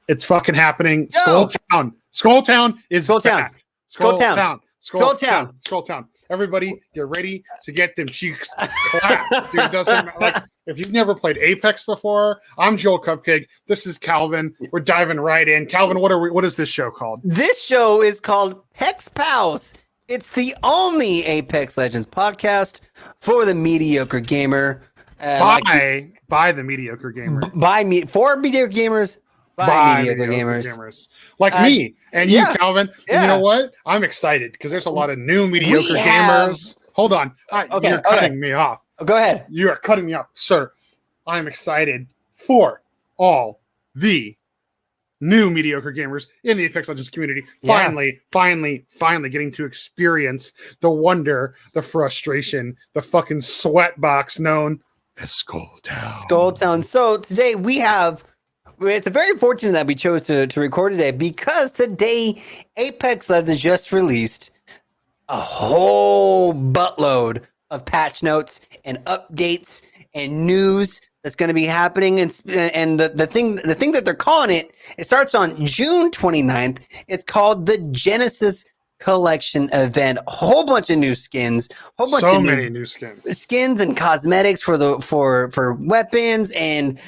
It's fucking happening. Yo. Skulltown. Skulltown is back. Skulltown. Everybody, get ready to get them cheeks clapped. Dude, it doesn't matter. Like, if you've never played Apex before, I'm JoelCupcake. This is Calvin. We're diving right in. Calvin, what is this show called? This show is called Hex Pals. It's the only Apex Legends podcast for the mediocre gamer. By the mediocre gamer. For mediocre gamers. By mediocre gamers. Like me and you, Calvin. Yeah. And you know what? I'm excited because there's a lot of new mediocre gamers. Hold on. You're cutting me off. Go ahead. You are cutting me off, sir. I'm excited for all the new mediocre gamers in the Apex Legends community. Finally getting to experience the wonder, the frustration, the fucking sweat box known as Skulltown. So today it's very fortunate that we chose to record today because today Apex Legends just released a whole buttload of patch notes and updates and news that's going to be happening. And the thing that they're calling it starts on June 29th. It's called the Genesis Collection event. A whole bunch of new skins, many new skins and cosmetics for weapons and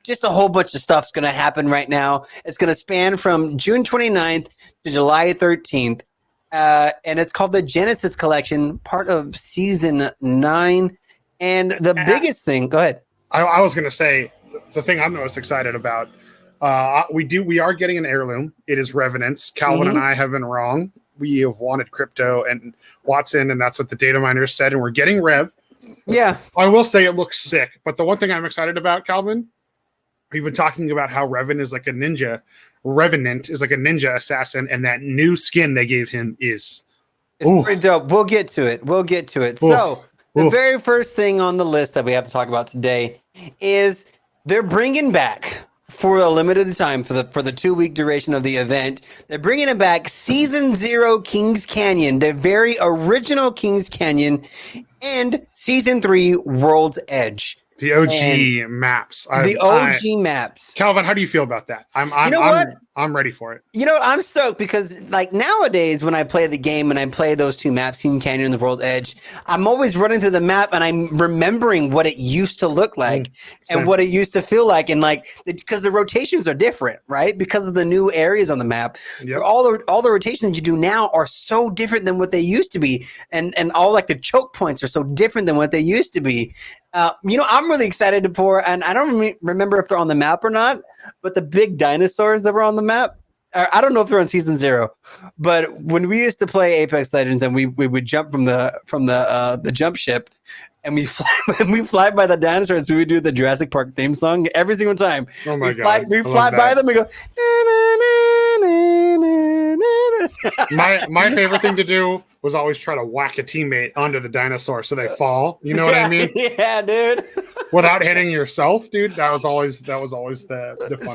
just a whole bunch of stuff's going to happen right now. It's going to span from June 29th to July 13th. And it's called the Genesis Collection, part of Season 9. And the biggest thing, go ahead. I was going to say, the thing I'm most excited about, we are getting an heirloom. It is Revenants. Calvin and I have been wrong. We have wanted Crypto and Watson, and that's what the data miners said, and we're getting Rev. Yeah. I will say it looks sick, but the one thing I'm excited about, Calvin, we've been talking about how Revenant is like a ninja assassin, and that new skin they gave him is pretty dope. We'll get to it. So the very first thing on the list that we have to talk about today is they're bringing back, for a limited time, for the 2-week duration of the event, they're bringing it back, Season 0 Kings Canyon, the very original Kings Canyon, and Season 3 World's Edge. The OG maps. Maps. Calvin, how do you feel about that? I'm ready for it. You know what? I'm stoked because like nowadays when I play the game and I play those two maps, King Canyon and the World's Edge, I'm always running through the map and I'm remembering what it used to look like and what it used to feel like, and like because the rotations are different, right? Because of the new areas on the map. Yep. All the rotations you do now are so different than what they used to be, and all like the choke points are so different than what they used to be. I'm really excited for, and I don't remember if they're on the map or not, but the big dinosaurs that were on the map, I don't know if they're on Season 0, but when we used to play Apex Legends and we would jump from the jump ship and we fly by the dinosaurs, we would do the Jurassic Park theme song every single time. Oh my God. We fly by them and go, My favorite thing to do was always try to whack a teammate onto the dinosaur so they fall. You know what I mean? Yeah, dude. Without hitting yourself, dude. That was always the fun part.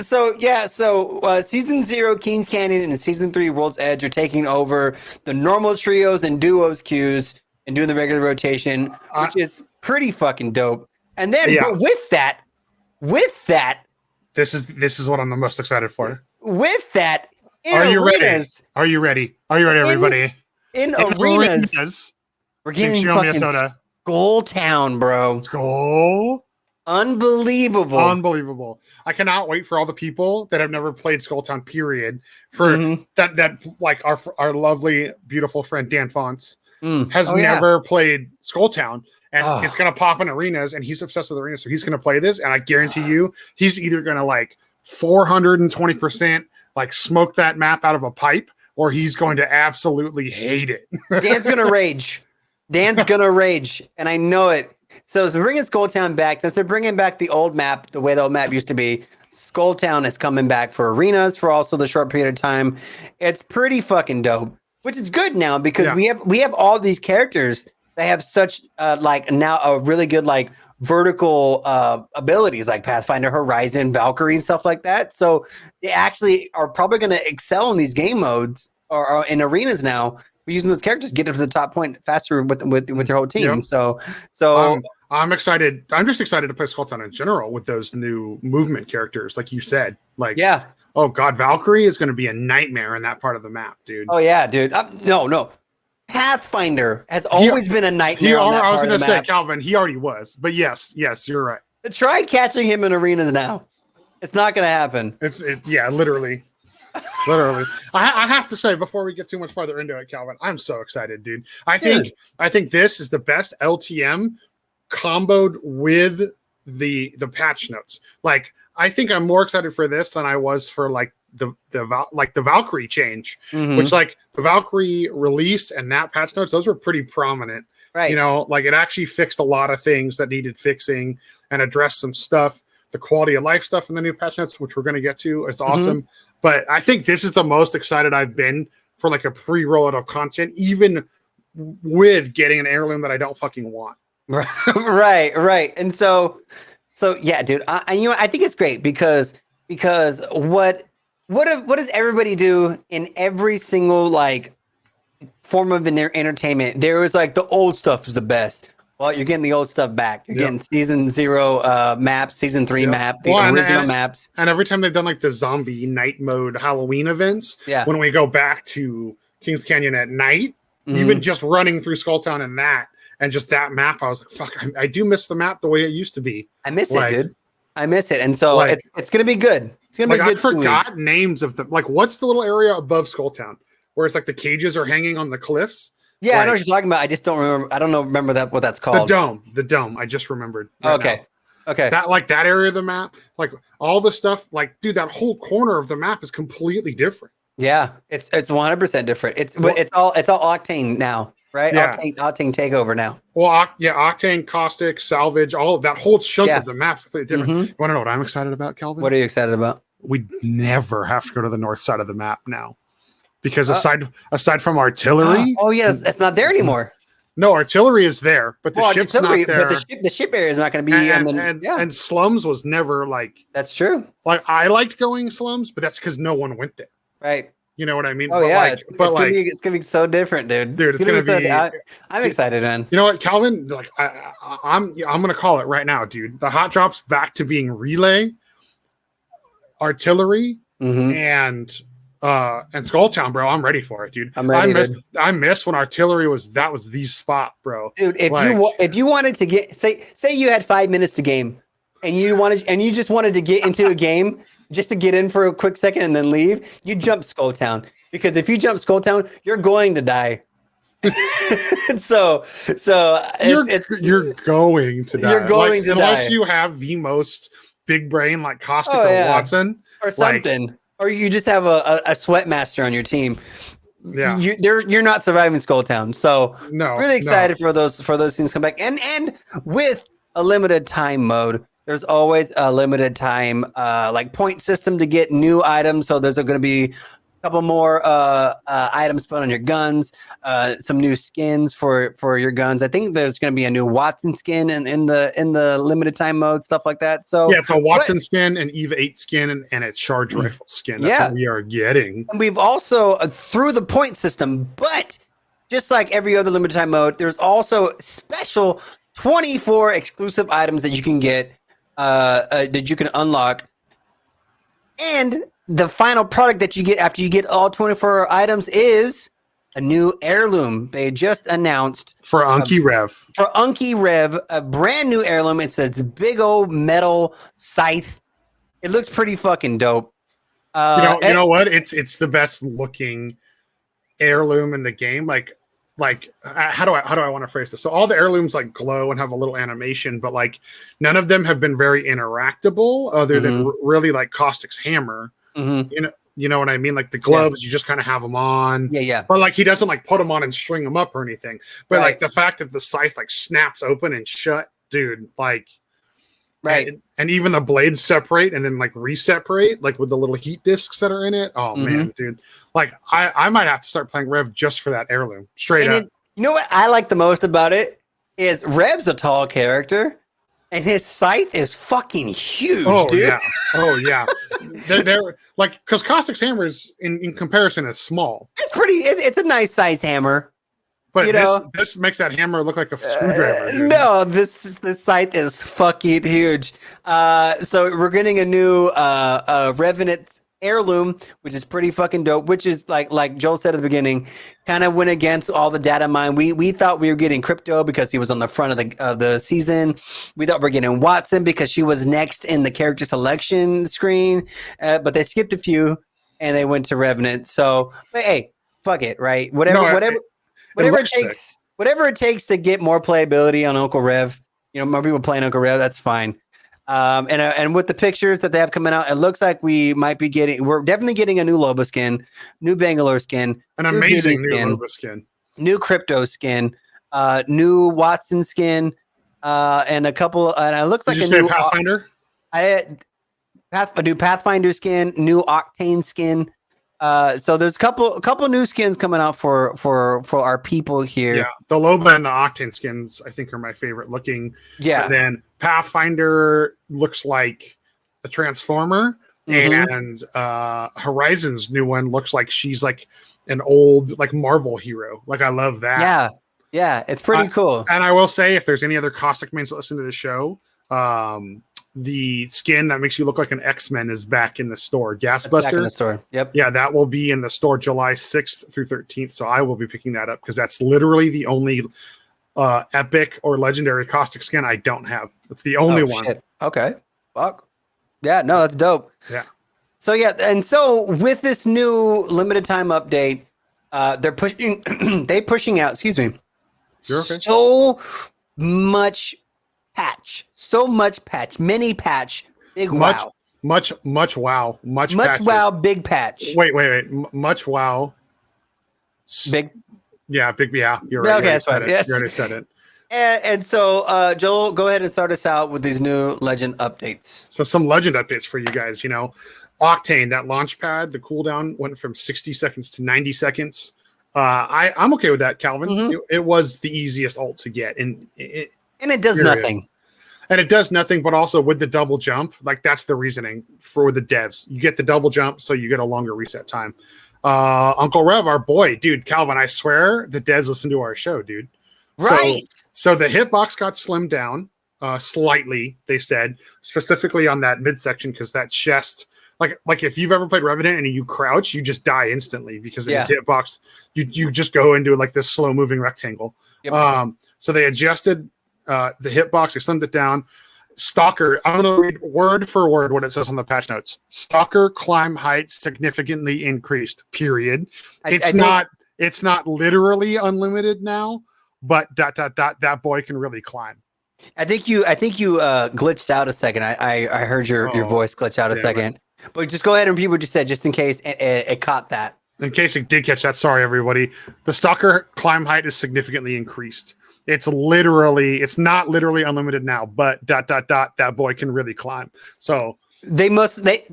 So Season 0 Kings Canyon and Season 3 World's Edge are taking over the normal trios and duos queues and doing the regular rotation, which is pretty fucking dope. And then with that, this is what I'm the most excited for. With that, Are you ready, everybody? In arenas, we're getting fucking Skulltown, bro. Skull. Unbelievable. I cannot wait for all the people that have never played Skulltown, period. For that like our lovely, beautiful friend Dan Fonts has never played Skulltown. And it's gonna pop in arenas, and he's obsessed with arenas, so he's gonna play this, and I guarantee you he's either gonna like 420% like smoke that map out of a pipe, or he's going to absolutely hate it. Dan's gonna rage. And I know it. So they're bringing Skulltown back. Since they're bringing back the old map, the way the old map used to be, Skulltown is coming back for arenas for also the short period of time. It's pretty fucking dope, which is good now because we have all these characters that have such like now a really good like vertical abilities like Pathfinder, Horizon, Valkyrie, and stuff like that. So they actually are probably going to excel in these game modes or in arenas now. We're using those characters to get up to the top point faster with your whole team. Yep. So I'm excited. I'm just excited to play Skull Town in general with those new movement characters, like you said. Like, yeah. Oh God, Valkyrie is going to be a nightmare in that part of the map, dude. Oh yeah, dude. No. Pathfinder has always been a nightmare. I was going to say CowVan. He already was, but yes, you're right. Try catching him in arenas now. It's not going to happen. Yeah, literally. Literally. I have to say, before we get too much farther into it, CowVan, I'm so excited, dude. I think this is the best LTM comboed with the patch notes. Like, I think I'm more excited for this than I was for like the Valkyrie change, which like the Valkyrie release and that patch notes, those were pretty prominent. Right. You know, like it actually fixed a lot of things that needed fixing and addressed some stuff. The quality of life stuff in the new patch notes, which we're going to get to, is awesome. But I think this is the most excited I've been for like a pre-rollout of content, even with getting an heirloom that I don't fucking want. Right. And so yeah, dude. I think it's great because what does everybody do in every single like form of entertainment? There is like the old stuff is the best. Well, you're getting the old stuff back. You're getting season 0 maps, season 3 map, the original maps. And every time they've done like the zombie night mode Halloween events, when we go back to Kings Canyon at night, even just running through Skull Town and that, and just that map, I was like, fuck, I do miss the map the way it used to be. I miss it, dude. I miss it. And so like, it's going to be good. It's going to be good. I forgot names of the, like, what's the little area above Skull Town where it's like the cages are hanging on the cliffs? Yeah, like, I know what you're talking about. I just don't remember. I don't know. Remember what that's called? The dome. I just remembered. Okay. That like that area of the map, like all the stuff, like dude, that whole corner of the map is completely different. Yeah, it's 100% different. It's all Octane now, right? Yeah. Octane takeover now. Well, Octane, Caustic, Salvage, all of that whole chunk of the map's completely different. You want to know what I'm excited about, Calvin? What are you excited about? We never have to go to the north side of the map now. Because aside from artillery, it's not there anymore. No, artillery is there, but the ship's not there. But the ship area is not going to be. And slums was never like. That's true. Like I liked going slums, but that's because no one went there. Right. You know what I mean? Oh it's gonna be so different, dude. Dude, it's gonna be. I'm excited, man. You know what, Calvin? Like I'm gonna call it right now, dude. The hot drops back to being relay, artillery, and Skull Town, bro. I'm ready for it, dude. I'm ready. I miss when artillery was the spot, bro. Dude, if you wanted to get say you had 5 minutes to game, and you just wanted to get into a game just to get in for a quick second and then leave, you jump Skull Town, because if you jump Skull Town, you're going to die. so you're going to die. You're going to die unless you have the most big brain like Caustic or Watson or something. Or you just have a sweat master on your team. Yeah, you're not surviving Skull Town. So really excited for those things to come back. And with a limited time mode, there's always a limited time like point system to get new items. So there's going to be a couple more items put on your guns, some new skins for your guns. I think there's going to be a new Watson skin in the limited time mode, stuff like that. So it's a Watson skin, an Eve 8 skin, and a charge rifle skin. That's what we are getting. And we've also through the point system, but just like every other limited time mode, there's also special 24 exclusive items that you can get, that you can unlock, and the final product that you get after you get all 24 items is a new heirloom. They just announced for Unky Rev. For Unky Rev, a brand new heirloom. It's a big old metal scythe. It looks pretty fucking dope. You know what? It's the best looking heirloom in the game. Like how do I want to phrase this? So all the heirlooms like glow and have a little animation, but like none of them have been very interactable other than really like Caustic's hammer. You know what I mean? Like the gloves, you just kind of have them on. Yeah. But like he doesn't like put them on and string them up or anything. But like the fact that the scythe like snaps open and shut, dude, like and even the blades separate and then like reseparate, like with the little heat discs that are in it. Oh man, dude. Like I might have to start playing Rev just for that heirloom. Straight up. You know what I like the most about it is Rev's a tall character. And his scythe is fucking huge, dude. Yeah. Oh, yeah. they're like, because Caustic's hammer is, in comparison, is small. It's a nice size hammer. But this makes that hammer look like a screwdriver. No, this scythe is fucking huge. So we're getting a new Revenant Heirloom, which is pretty fucking dope. Which is like Joel said at the beginning, kind of went against all the data mine. We thought we were getting Crypto because he was on the front of the season. We thought we were getting Watson because she was next in the character selection screen, but they skipped a few and they went to Revenant. So, but hey, fuck it, right? Whatever it takes to get more playability on Uncle Rev. More people playing Uncle Rev. That's fine. And with the pictures that they have coming out, it looks like we're definitely getting a new Loba skin, new Bangalore skin, an amazing new Loba skin, new Crypto skin, new Watson skin, and a couple. And it looks like a new Pathfinder. A new Pathfinder skin, new Octane skin. So there's a couple new skins coming out for our people here. Yeah, the Loba and the Octane skins I think are my favorite looking. Yeah. And then Pathfinder looks like a Transformer, and Horizon's new one looks like she's like an old like Marvel hero. Like I love that. Yeah, it's pretty cool. And I will say, if there's any other Caustic mains that listen to the show, the skin that makes you look like an X-Men is back in the store. Gasbuster. Back in the store. Yep. Yeah, that will be in the store July 6th through 13th. So I will be picking that up because that's literally the only epic or legendary Caustic skin I don't have. It's the only one. Shit. Okay. Fuck. Yeah, no, that's dope. Yeah. So yeah, and so with this new limited time update, they're pushing out, excuse me. You're okay. So much patch, mini patch, big wow. Much wow. Much patches. Wow, big patch. Wait. Much wow. Big. Yeah, big. Yeah, you're right. Okay, that's fine. Yes. You already said it. And so, Joel, go ahead and start us out with these new Legend updates. So some Legend updates for you guys. Octane, that launch pad, the cooldown went from 60 seconds to 90 seconds. I'm okay with that, Calvin. It was the easiest ult to get, and it does nothing. And it does nothing, but also with the double jump, like that's the reasoning for the devs. You get the double jump, so you get a longer reset time. Uncle Rev, our boy, dude, Calvin, I swear the devs listen to our show, dude. Right. So the hitbox got slimmed down slightly, they said, specifically on that midsection, because that chest, like if you've ever played Revenant and you crouch, you just die instantly because of this hitbox. You just go into like this slow moving rectangle. Yep. So they adjusted the hitbox, they slimmed it down. Stalker, I'm going to read word for word what it says on the patch notes. Stalker climb height significantly increased, period. It's not literally unlimited now, but ... that boy can really climb. I think you glitched out a second. I heard your voice glitch out a second. Right. But just go ahead and repeat what you said, just in case it caught that. In case it did catch that, sorry everybody. The Stalker climb height is significantly increased. It's not literally unlimited now, but ... that boy can really climb. So clearly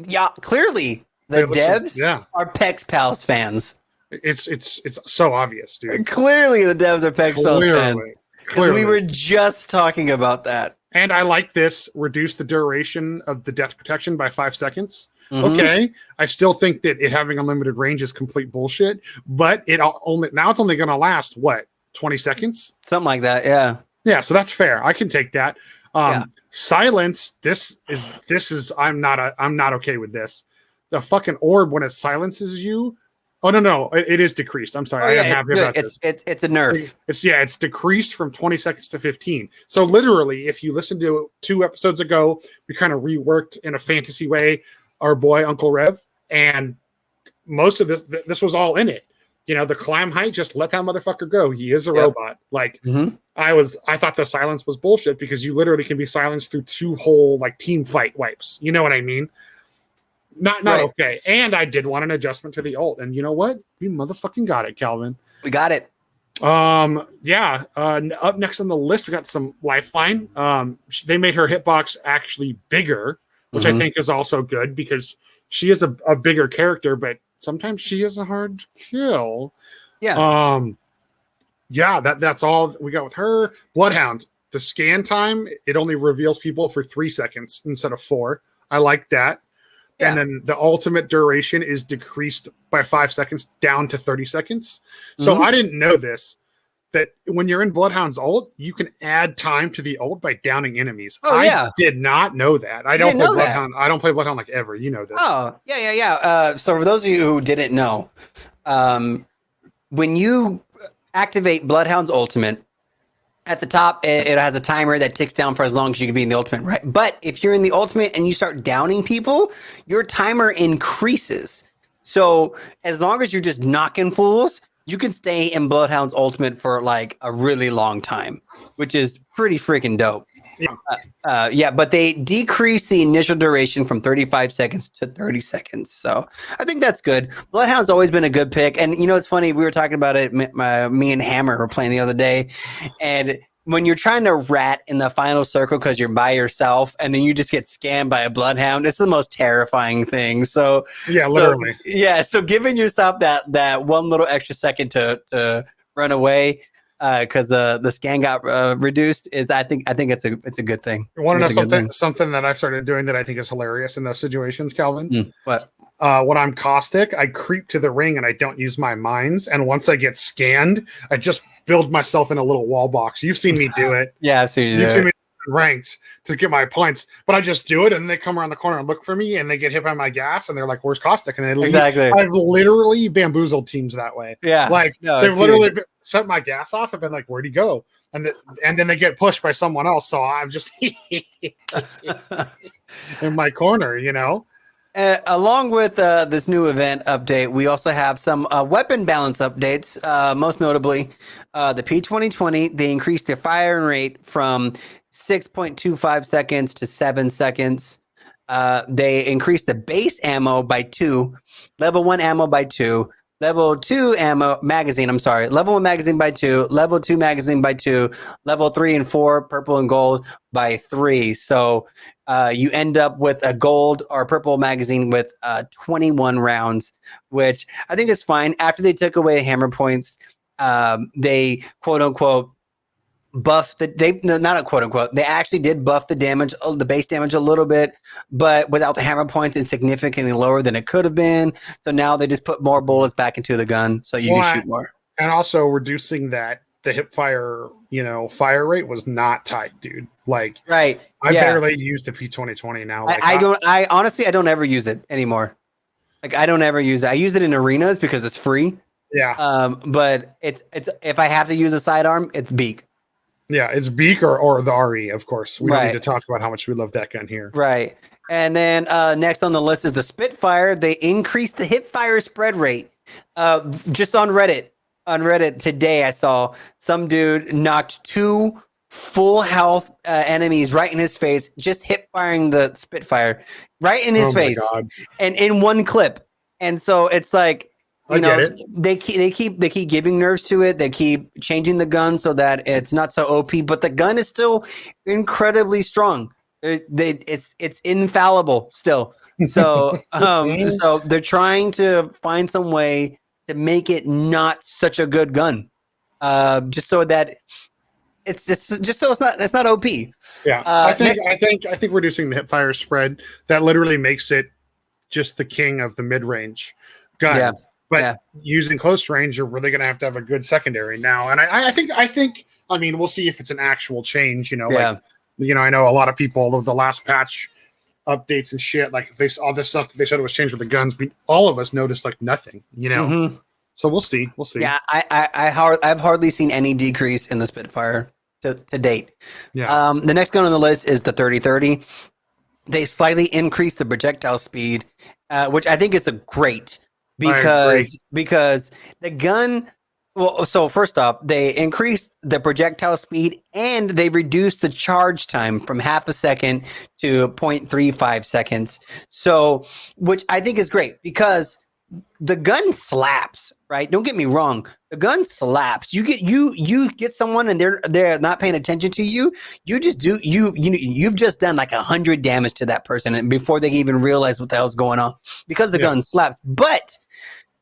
the devs are Pex Pals fans. It's so obvious, dude. Clearly the devs are Pex Pals fans. Because we were just talking about that. And I like this, reduce the duration of the death protection by 5 seconds. Okay. I still think that it having unlimited range is complete bullshit, but it's only going to last, what, 20 seconds? Something like that, yeah. Yeah, so that's fair. I can take that. Silence, this is I'm not okay with this. The fucking orb, when it silences you, oh no, it is decreased. I'm sorry. I'm happy about this. It's a nerf. It's decreased from 20 seconds to 15. So literally, if you listen to 2 episodes ago, we kind of reworked in a fantasy way our boy Uncle Rev, and most of this was all in it. The climb height, just let that motherfucker go. He is a robot. Like I thought the silence was bullshit because you literally can be silenced through 2 whole like team fight wipes. You know what I mean? Not right. Okay. And I did want an adjustment to the ult. And you know what? We motherfucking got it, Calvin. We got it. Up next on the list, we got some Lifeline. They made her hitbox actually bigger, which I think is also good because she is a bigger character, but sometimes she is a hard kill. Yeah. That's all we got with her. Bloodhound. The scan time, it only reveals people for 3 seconds instead of 4. I like that. Yeah. And then the ultimate duration is decreased by 5 seconds down to 30 seconds. So I didn't know this. that when you're in Bloodhound's ult, you can add time to the ult by downing enemies. Oh, I did not know that. I don't play Bloodhound. That. I don't play Bloodhound like ever. You know this. Oh, yeah. So for those of you who didn't know, when you activate Bloodhound's ultimate, at the top, it has a timer that ticks down for as long as you can be in the ultimate, right? But if you're in the ultimate and you start downing people, your timer increases. So as long as you're just knocking fools, you can stay in Bloodhound's ultimate for like a really long time, which is pretty freaking dope. Yeah. But they decrease the initial duration from 35 seconds to 30 seconds. So I think that's good. Bloodhound's always been a good pick. And, you know, it's funny. We were talking about it. Me and Hammer were playing the other day. And when you're trying to rat in the final circle because you're by yourself and then you just get scammed by a Bloodhound, it's the most terrifying thing. So, yeah, literally. So giving yourself that one little extra second to run away because the scan got reduced is I think it's a good thing. You want to know something that I've started doing that I think is hilarious in those situations, Calvin? What? When I'm caustic, I creep to the ring and I don't use my mines. And once I get scanned, I just build myself in a little wall box. You've seen me do it. Yeah, I've seen you. You've seen me ranked to get my points, but I just do it, and they come around the corner and look for me, and they get hit by my gas, and they're like, "Where's caustic?" And they leave. Exactly. I've literally bamboozled teams that way. Yeah, like they've literally set my gas off and been like, "Where'd he go?" And then they get pushed by someone else. So I'm just in my corner, you know. Along with this new event update, we also have some weapon balance updates. Most notably, the P2020, they increased their firing rate from 6.25 seconds to 7 seconds. They increased the base ammo by 2, level 1 ammo by 2, level 2 ammo magazine. I'm sorry, level 1 magazine by 2, level 2 magazine by 2, level 3 and 4 purple and gold by 3. So you end up with a gold or purple magazine with 21 rounds, which I think is fine. After they took away hammer points, they quote unquote buff not a quote unquote, they actually did buff the damage, the base damage a little bit, but without the hammer points, it's significantly lower than it could have been. So now they just put more bullets back into the gun so you can shoot more. And also reducing the hip fire, fire rate was not tight, dude. Like, right. I barely use the P2020 now. Like, I honestly, I don't ever use it anymore. Like, I don't ever use it. I use it in arenas because it's free. Yeah. But it's if I have to use a sidearm, it's beak. Yeah, it's beak or the RE, of course. We don't need to talk about how much we love that gun here. Right. And then next on the list is the Spitfire. They increased the hip fire spread rate. Just on Reddit. On Reddit today, I saw some dude knocked 2 full health enemies right in his face, just hip firing the Spitfire right in his face, and in one clip. And so it's like, they keep giving nerfs to it. They keep changing the gun so that it's not so OP, but the gun is still incredibly strong. It's infallible still. So so they're trying to find some way to make it not such a good gun, just so that it's just so it's not OP. Yeah, I think reducing the hip fire spread, that literally makes it just the king of the mid range gun. Yeah. But using close range, you're really going to have a good secondary now. And I think, I mean, we'll see if it's an actual change, I know a lot of people of the last patch updates and shit, like if all this stuff that they said was changed with the guns, all of us noticed like nothing, So we'll see. Yeah. I've hardly seen any decrease in the Spitfire to date. Yeah. The next gun on the list is the 3030. They slightly increased the projectile speed, which I think is a great, because the gun, well, so first off, they increased the projectile speed and they reduced the charge time from half a second to 0.35 seconds. So, which I think is great because the gun slaps, right? Don't get me wrong. The gun slaps. You get someone and they're not paying attention to you. You've just done like 100 damage to that person and before they even realize what the hell's going on because the gun slaps. But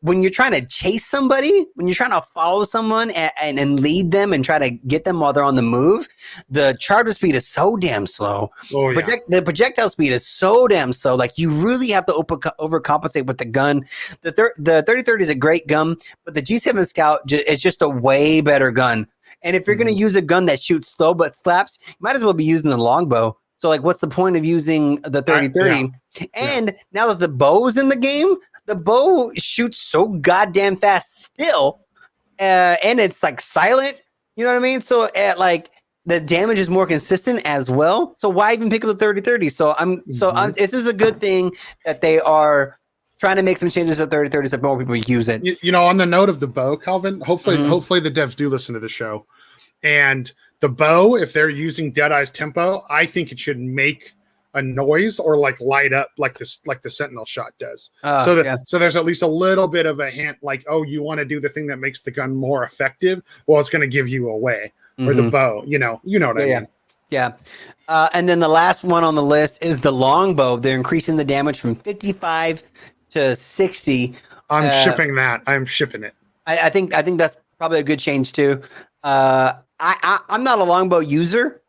when you're trying to chase somebody, when you're trying to follow someone and lead them and try to get them while they're on the move, the charge speed is so damn slow. Oh, yeah. The projectile speed is so damn slow. Like, you really have to overcompensate with the gun. The 3030 is a great gun, but the G7 Scout is just a way better gun. And if you're going to use a gun that shoots slow but slaps, you might as well be using the longbow. So like, what's the point of using the 30-30? And now that the bow's in the game, the bow shoots so goddamn fast still, and it's like silent. You know what I mean? So like the damage is more consistent as well. So why even pick up the 30-30? So it's just a good thing that they are trying to make some changes to 30-30 so more people use it. You know, on the note of the bow, Calvin, hopefully the devs do listen to the show. And the bow, if they're using Deadeye's tempo, I think it should make a noise or like light up like the Sentinel shot does. So there's at least a little bit of a hint, like, oh, you want to do the thing that makes the gun more effective? Well, it's going to give you away. Or the bow, you know what I mean. Yeah. And then the last one on the list is the longbow. They're increasing the damage from 55 to 60. I'm shipping that. I'm shipping it. I think that's probably a good change too. I'm not a longbow user.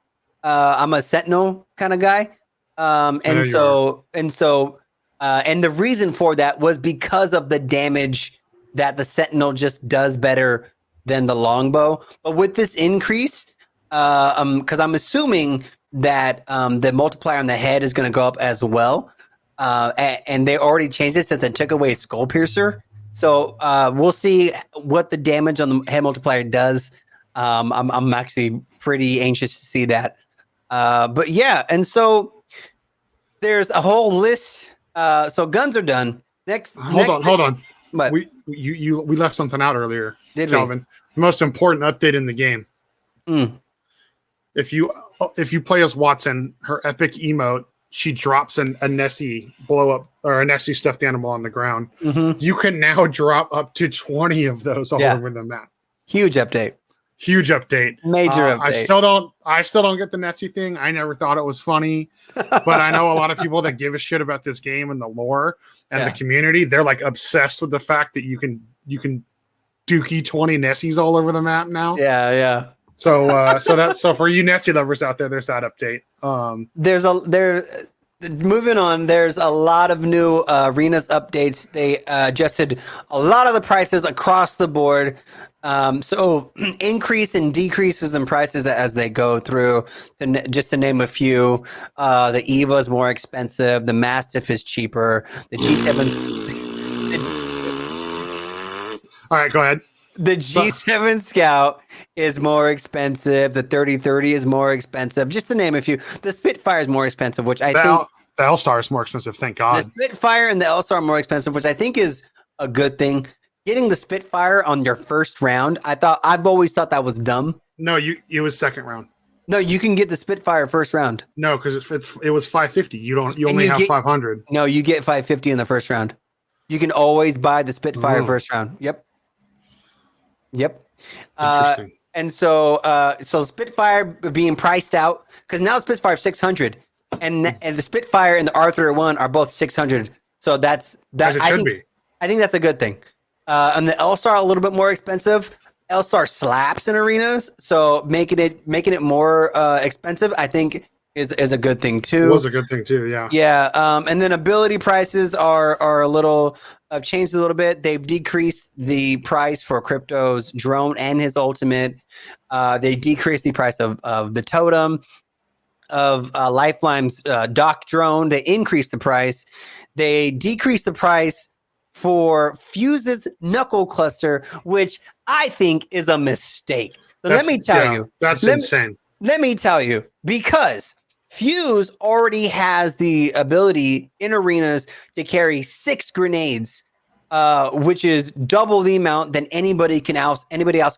I'm a Sentinel kind of guy. And the reason for that was because of the damage that the Sentinel just does better than the longbow. But with this increase, because I'm assuming that the multiplier on the head is going to go up as well, and they already changed it since they took away Skull Piercer. So we'll see what the damage on the head multiplier does. I'm actually pretty anxious to see that. But yeah, and so there's a whole list. So guns are done. Hold on. But we left something out earlier, Calvin. The most important update in the game. If you play as Watson, her epic emote, she drops a Nessie blow up or a Nessie stuffed animal on the ground. You can now drop up to 20 of those all over the map. Huge update. Major update. I still don't get the Nessie thing. I never thought it was funny, but I know a lot of people that give a shit about this game and the lore and the community. They're like obsessed with the fact that you can dookie 20 Nessies all over the map now. Yeah. So for you Nessie lovers out there, there's that update. Moving on, there's a lot of new arenas updates. They adjusted a lot of the prices across the board. So increase and decreases in prices as they go through. Just to name a few, the Eva is more expensive. The Mastiff is cheaper. The G7. All right, go ahead. The G7 Scout is more expensive. The 30-30 is more expensive. Just to name a few. The Spitfire is more expensive, which I think the L-Star is more expensive. Thank God. The Spitfire and the L-Star are more expensive, which I think is a good thing. Getting the Spitfire on your first round, I've always thought that was dumb. No, it was second round. No, you can get the Spitfire first round. No, because it was 550. You only have 500. No, you get 550 in the first round. You can always buy the Spitfire first round. Yep. Interesting. And so Spitfire being priced out because now Spitfire is 600, and the Spitfire and the R301 are both 600. So that's as it should be. I think that's a good thing. And the L-Star a little bit more expensive. L-Star slaps in arenas, so making it more expensive, I think is a good thing too. It was a good thing too, yeah. Yeah, and then ability prices are a little changed a little bit. They've decreased the price for Crypto's drone and his ultimate. They decreased the price of the totem, of Lifeline's Doc drone. They increased the price. They decreased the price for Fuse's knuckle cluster, which I think is a mistake. So let me tell you. That's insane. Let me tell you, because Fuse already has the ability in arenas to carry 6 grenades, which is double the amount than anybody else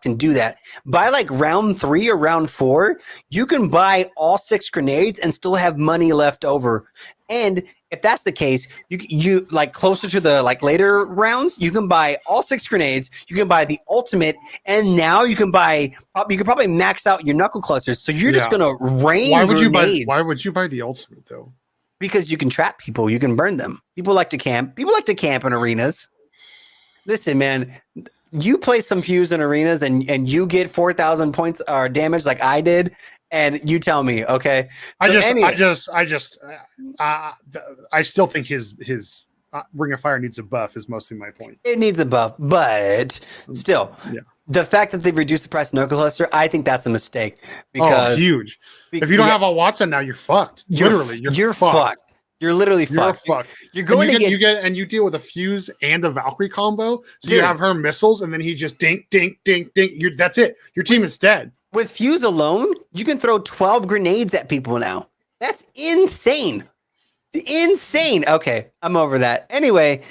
can do that. By like round 3 or round 4, you can buy all 6 grenades and still have money left over. And if that's the case, you like closer to the like later rounds, you can buy all 6 grenades, you can buy the ultimate, and now you can probably max out your knuckle clusters. So you're just gonna rain grenades. Why would you buy the ultimate though? Because you can trap people, you can burn them. People like to camp. People like to camp in arenas. Listen, man, you play some Fuse in arenas and you get 4,000 points or damage like I did. And you tell me, okay? I still think his Ring of Fire needs a buff. Is mostly my point. It needs a buff, but still, the fact that they've reduced the price of Knuckle Cluster, I think that's a mistake. Because huge. If you don't have a Watson now, you're fucked. Literally, you're fucked. You're literally fucked. You're going and you deal with a fuse and a Valkyrie combo. So you have her missiles, and then he just dink, dink, dink, dink. That's it. Your team is dead. With fuse alone, you can throw 12 grenades at people now. That's insane. Insane. Okay, I'm over that. Anyway,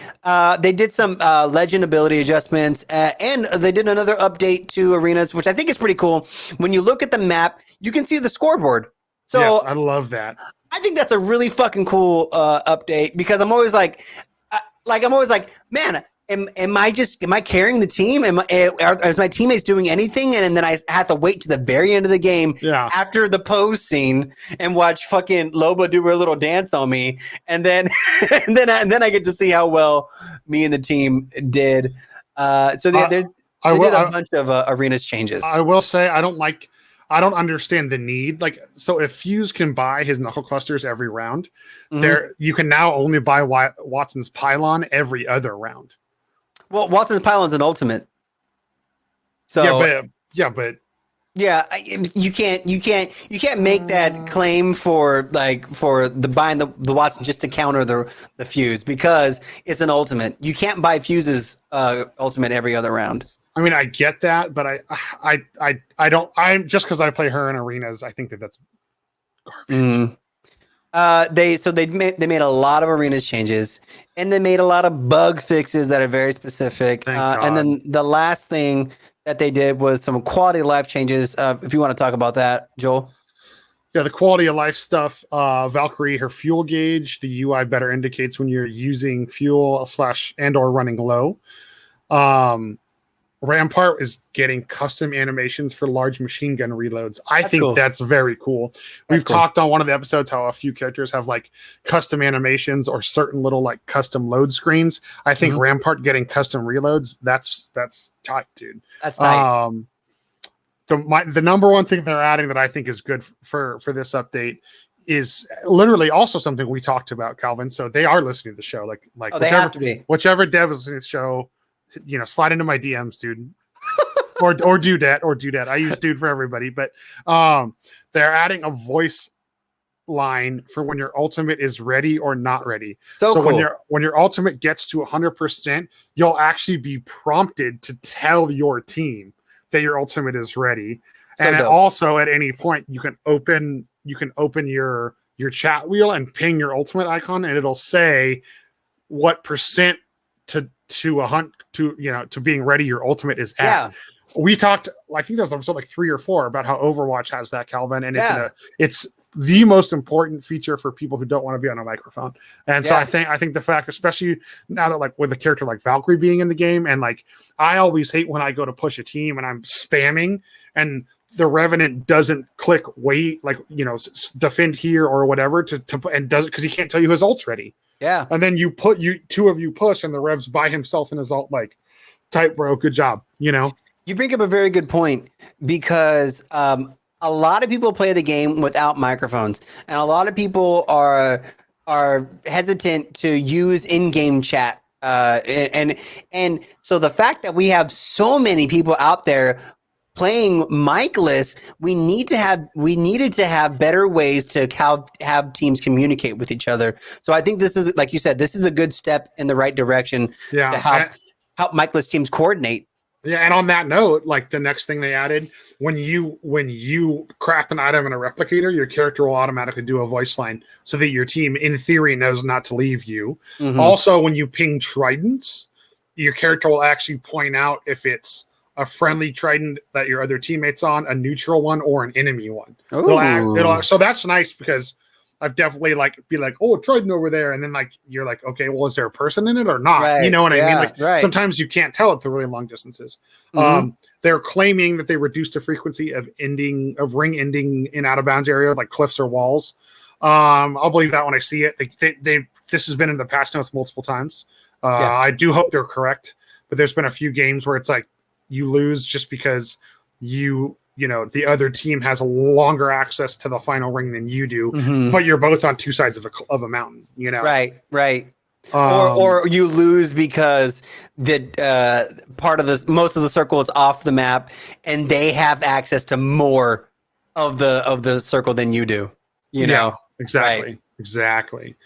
they did some legend ability adjustments, and they did another update to arenas, which I think is pretty cool. When you look at the map, you can see the scoreboard. So yes, I love that. I think that's a really fucking cool update, because I'm always like, man, am I carrying the team? Is my teammates doing anything? And then I have to wait to the very end of the game after the pose scene and watch fucking Loba do her little dance on me, and then and then I get to see how well me and the team did. So they did a bunch of arenas changes. I will say I don't understand the need. Like, so if Fuse can buy his Knuckle Clusters every round, you can now only buy Watson's Pylon every other round. Well, Watson's Pylon's an ultimate. So you can't make that claim for the buying the Watson just to counter the Fuse, because it's an ultimate. You can't buy Fuse's ultimate every other round. I mean, I get that, but I don't. I'm just because I play her in arenas, I think that's garbage. They made a lot of arenas changes, and they made a lot of bug fixes that are very specific. And then the last thing that they did was some quality of life changes. If you want to talk about that, Joel. Yeah, the quality of life stuff. Valkyrie, her fuel gauge, the UI better indicates when you're using fuel / and or running low. Rampart is getting custom animations for large machine gun reloads. I think that's very cool. We've talked on one of the episodes how a few characters have like custom animations or certain little like custom load screens. I think Rampart getting custom reloads, that's tight, dude. That's tight. The number one thing they're adding that I think is good for this update is literally also something we talked about, Calvin. So they are listening to the show. They have to be. Whichever dev is listening to the show, slide into my DMs, dude, or do that. I use dude for everybody, but they're adding a voice line for when your ultimate is ready or not ready. So cool. when your ultimate gets to 100%, you'll actually be prompted to tell your team that your ultimate is ready. And also at any point you can open your chat wheel and ping your ultimate icon, and it'll say what percent to being ready your ultimate is at. Yeah. We talked, I think that was episode like 3 or 4 about how Overwatch has that, Calvin, and it's the most important feature for people who don't want to be on a microphone. And so I think the fact, especially now that like with a character like Valkyrie being in the game, and like I always hate when I go to push a team and I'm spamming and the Revenant doesn't click wait, like defend here or whatever and does it because he can't tell you his ult's ready. Yeah. And then two of you push and the Rev's by himself in his ult, like, tight, bro. Good job. You bring up a very good point, because a lot of people play the game without microphones, and a lot of people are hesitant to use in-game chat. And so the fact that we have so many people out there playing micless, we needed to have better ways to have teams communicate with each other. So I think this is, like you said, this is a good step in the right direction to help micless teams coordinate. Yeah, and on that note, like the next thing they added, when you craft an item in a replicator, your character will automatically do a voice line so that your team, in theory, knows not to leave you. Also, when you ping tridents, your character will actually point out if it's a friendly trident that your other teammate's on, a neutral one, or an enemy one. So that's nice, because I've definitely be like, oh, trident over there, and then like you're like, okay, well, is there a person in it or not? Right. You know what I mean? Like sometimes you can't tell at the really long distances. They're claiming that they reduced the frequency of ring ending in out of bounds area, like cliffs or walls. I'll believe that when I see it. This has been in the patch notes multiple times. I do hope they're correct, but there's been a few games where it's like you lose just because the other team has a longer access to the final ring than you do, but you're both on two sides of a mountain, Right. Or you lose because the most of the circle is off the map, and they have access to more of the circle than you do. You know, exactly, right. Exactly.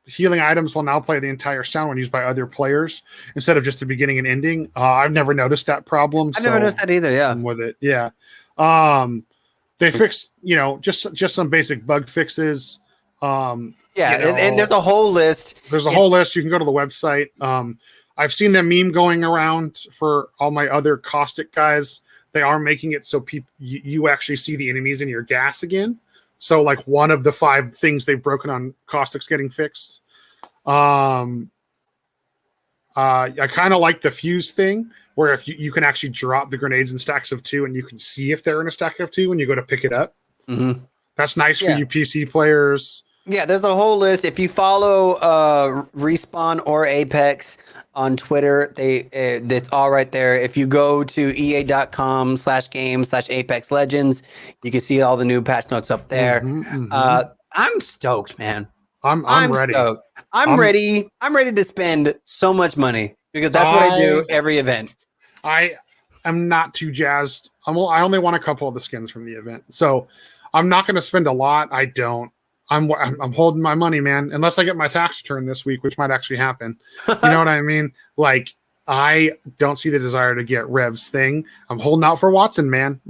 Healing items will now play the entire sound when used by other players instead of just the beginning and ending. I've never noticed that problem. I've never noticed that either. Yeah, I'm with it. Yeah. They fixed, just some basic bug fixes. And there's a whole list. There's a whole list. You can go to the website. I've seen the meme going around for all my other caustic guys. They are making it so people you actually see the enemies in your gas again. So like one of the 5 things they've broken on caustic's getting fixed. I kind of like the fuse thing where if you can actually drop the grenades in stacks of 2 and you can see if they're in a stack of 2 when you go to pick it up. Mm-hmm. That's nice for you PC players. Yeah, there's a whole list. If you follow Respawn or Apex on Twitter, it's all right there. If you go to ea.com/games/Apex Legends, you can see all the new patch notes up there. I'm stoked, man. I'm ready. Stoked. I'm ready. I'm ready to spend so much money because that's what I do every event. I am not too jazzed. I only want a couple of the skins from the event, so I'm not going to spend a lot. I don't. I'm holding my money, man, unless I get my tax return this week, which might actually happen. You know what I mean? Like, I don't see the desire to get Rev's thing. I'm holding out for Watson, man.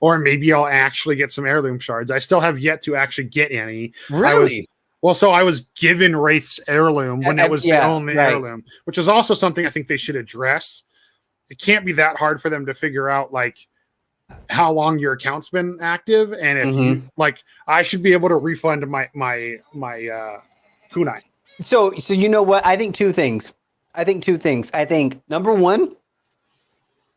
Or maybe I'll actually get some heirloom shards. I still have yet to actually get any. Really? So I was given Wraith's heirloom when it was the only heirloom, which is also something I think they should address. It can't be that hard for them to figure out, like, how long your account's been active, and if you I should be able to refund my kunai. So you know what? I think two things. I think number one,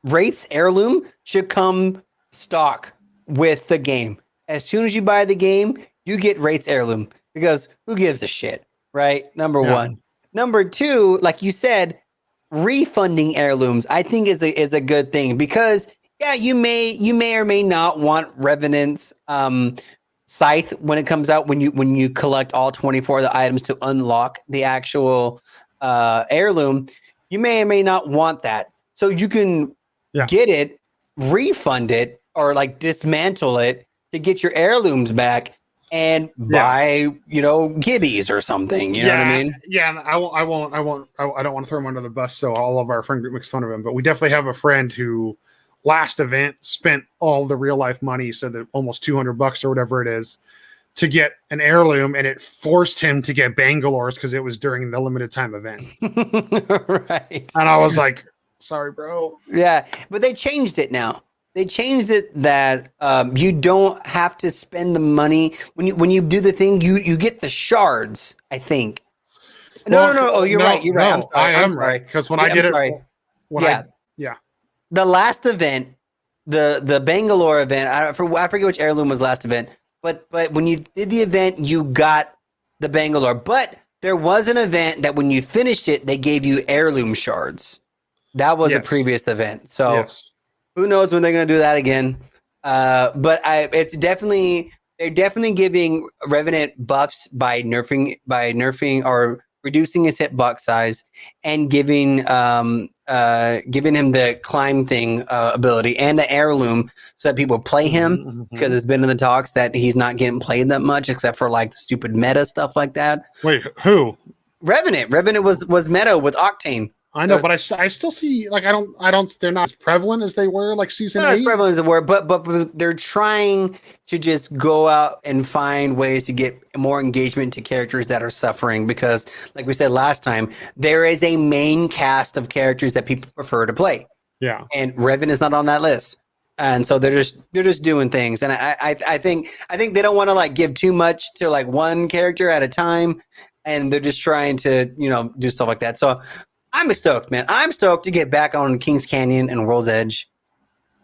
Wraith's heirloom should come stock with the game. As soon as you buy the game, you get Wraith's heirloom because who gives a shit, right? Number one. Number two, like you said, refunding heirlooms I think is a good thing because you may or may not want Revenant's scythe when it comes out when you collect all 24 of the items to unlock the actual heirloom. You may or may not want that, so you can get it, refund it, or like dismantle it to get your heirlooms back and buy gibbies or something. You know what I mean? Yeah, and I don't want to throw him under the bus, so all of our friend group makes fun of him, but we definitely have a friend who last event spent all the real life money, so that almost $200 or whatever it is, to get an heirloom, and it forced him to get Bangalore's because it was during the limited time event. Right. And I was like, sorry, bro. Yeah, but they changed it now. They changed it that you don't have to spend the money when you do the thing. You get the shards, I think. No. Oh, you're right. You're right. I'm sorry. Right because when I did it, the last event, the Bangalore event, I forget which heirloom was last event, but when you did the event, you got the Bangalore. But there was an event that when you finished it, they gave you heirloom shards. That was a previous event. So who knows when they're going to do that again? But they're definitely giving Revenant buffs by nerfing or reducing his hitbox size and giving him the climb thing ability and the heirloom so that people play him because it's been in the talks that he's not getting played that much except for like the stupid meta stuff like that. Wait, who? Revenant was meta with Octane. I know, but I still see like I don't. They're not as prevalent as they were like season 8. Not as prevalent as they were, but they're trying to just go out and find ways to get more engagement to characters that are suffering because, like we said last time, there is a main cast of characters that people prefer to play. Yeah, and Revan is not on that list, and so they're just doing things. And I think they don't want to like give too much to like one character at a time, and they're just trying to do stuff like that. So. I'm stoked, man. I'm stoked to get back on Kings Canyon and World's Edge.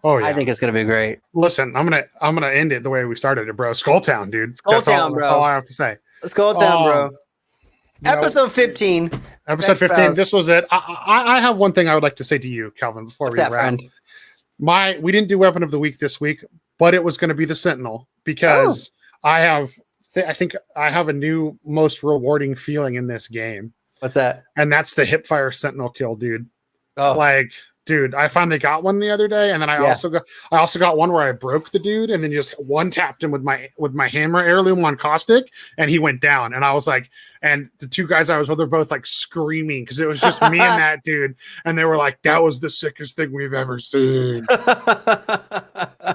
Oh yeah, I think it's gonna be great. Listen, I'm gonna end it the way we started it, bro. Skulltown, dude. That's all I have to say. Skulltown, bro. Episode 15. Episode 15. This was it. I have one thing I would like to say to you, Calvin, before we wrap. We didn't do Weapon of the Week this week, but it was going to be the Sentinel because I have I think I have a new most rewarding feeling in this game. What's that? And that's the hipfire sentinel kill, dude. Oh, like, dude, I finally got one the other day, and then I also got one where I broke the dude, and then just one tapped him with my hammer heirloom on caustic, and he went down. And I was like, and the two guys I was with were both like screaming because it was just me and that dude, and they were like, "That was the sickest thing we've ever seen."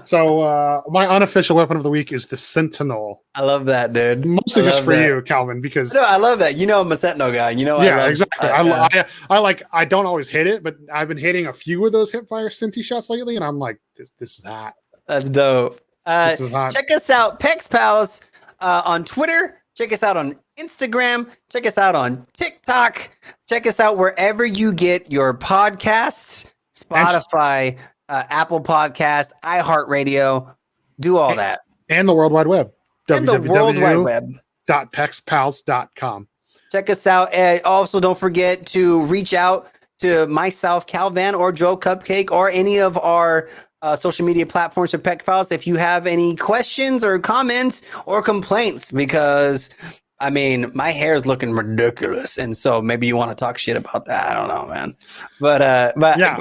So my unofficial weapon of the week is the Sentinel. I love that, dude. Mostly just for you, Calvin, because no, I love that. You know, I'm a Sentinel guy. You know, yeah, exactly. I don't always hit it, but I've been hitting a few of those hipfire Sentinel shots lately, and I'm like, this is hot. That's dope. This is hot. Check us out, Pex Pals, on Twitter. Check us out on Instagram. Check us out on TikTok. Check us out wherever you get your podcasts. Spotify, Apple Podcast, iHeartRadio. Do all that. And the World Wide Web. And the World Wide Web. .pexpals.com. Check us out. Also, don't forget to reach out to myself, CowVan, or JoelCupcake, or any of our social media platforms for Pex Pals if you have any questions or comments or complaints, because I mean, my hair is looking ridiculous, and so maybe you want to talk shit about that. I don't know, man. But yeah.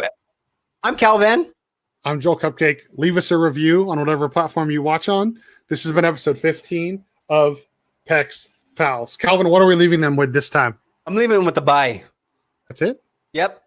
I'm CowVan. I'm JoelCupcake. Leave us a review on whatever platform you watch on. This has been episode 15 of Pex Pals. Calvin, what are we leaving them with this time? I'm leaving them with the bye. That's it? Yep.